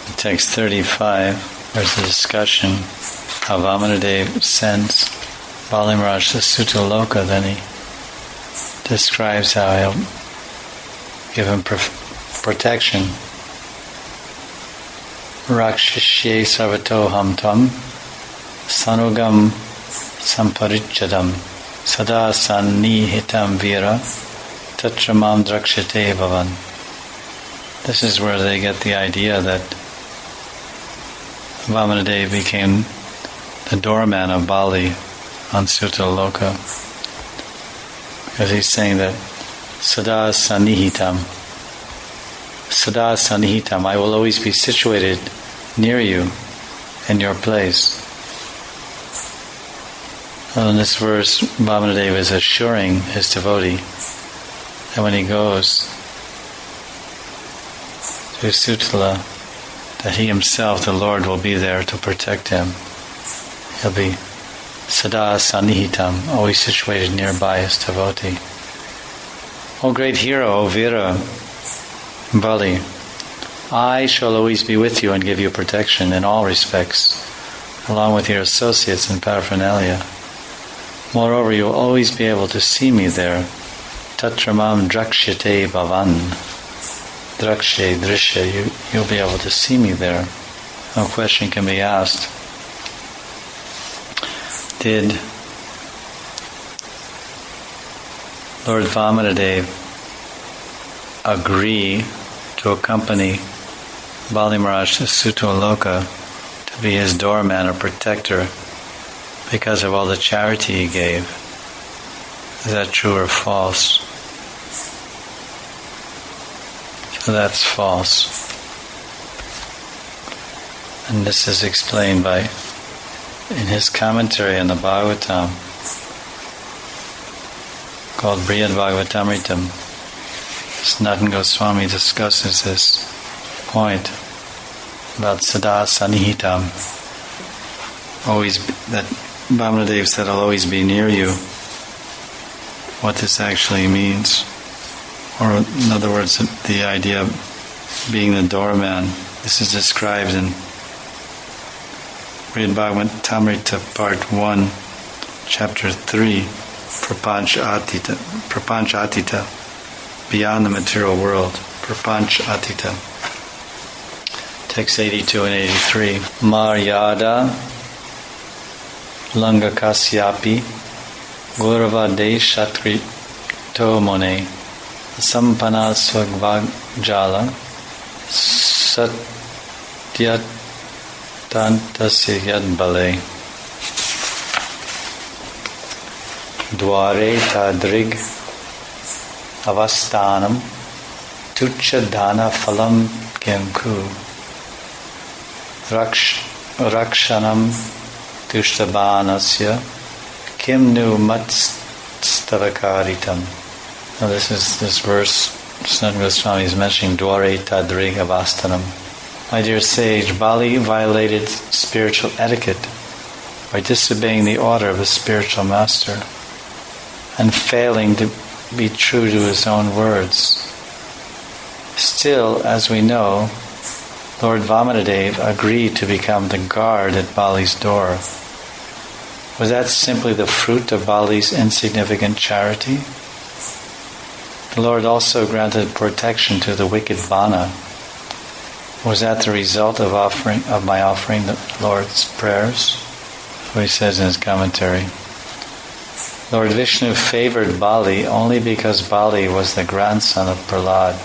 In text 35, there's a discussion how Vamanadeva sends Bali Maharaj to Sutaloka. Then he describes how he'll give him protection. Rakshasye sarvatoham tam sanugam samparichadam sada sannihitam vira tatramam drakshate bhavan. This is where they get the idea that Vamanadeva became the doorman of Bali on Sutaloka, because he's saying that sada sanihitam, I will always be situated near you, in your place. Well, in this verse, Vamanadeva is assuring his devotee that when he goes to Sutala, that he himself, the Lord, will be there to protect him. He'll be sada sanihitam, always situated nearby his devotee. O great hero, O Vira, Bali, I shall always be with you and give you protection in all respects, along with your associates and paraphernalia. Moreover, you will always be able to see me there. Tatramam drakshate bhavan. Drakshe, drishya, you'll be able to see me there. No question can be asked. Did Lord Vamanadeva agree to accompany Bali Maharaj to Sutaloka to be his doorman or protector because of all the charity he gave? Is that true or false? So that's false. And this is explained in his commentary on the Bhagavatam called Brihad Bhagavatamritam. Sanatana Goswami discusses this point about sada sanihitam, always, that Vamanadeva said, I'll always be near you. What this actually means, or in other words, the idea of being the doorman. This is described in Brihad Bhagavatamrita Part 1, Chapter 3, Prapancha Atita, beyond the material world, Prapancha Atita. Text 82 and 83. Maryada Langakasyapi Gauravade Shatri Tomone Sampana Swagvagjala Satyatantasya Yadbale Dware Tadrig Avastanam Tucha Dana Phalam Kemku Rakshanam Tushtabanasya Kim Nu Matstavakaritam. Now this verse, Sanatana Goswami is mentioning Dware Tadrig Avastanam. My dear sage, Bali violated spiritual etiquette by disobeying the order of his spiritual master and failing to be true to his own words. Still, as we know, Lord Vamanadeva agreed to become the guard at Bali's door. Was that simply the fruit of Bali's insignificant charity? The Lord also granted protection to the wicked Vana. Was that the result of my offering the Lord's prayers? What he says in his commentary. Lord Vishnu favored Bali only because Bali was the grandson of Prahlad.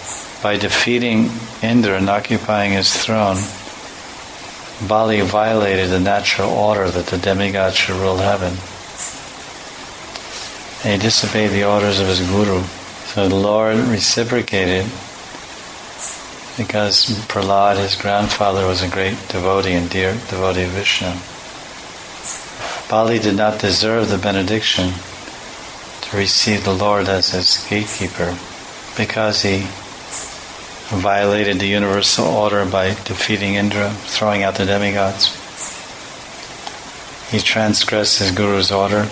By defeating Indra and occupying his throne, Bali violated the natural order that the demigod should rule heaven. And he disobeyed the orders of his guru. So the Lord reciprocated because Prahlad, his grandfather, was a great devotee and dear devotee of Vishnu. Bali did not deserve the benediction to receive the Lord as his gatekeeper because he violated the universal order by defeating Indra, throwing out the demigods. He transgressed his guru's order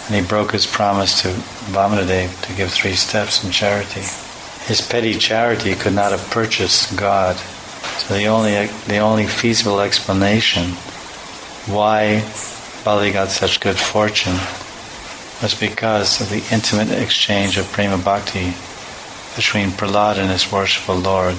and he broke his promise to Vamanadeva to give 3 steps in charity. His petty charity could not have purchased God, So the only feasible explanation why Bali got such good fortune was because of the intimate exchange of prema bhakti between Prahlad and his worshipful Lord.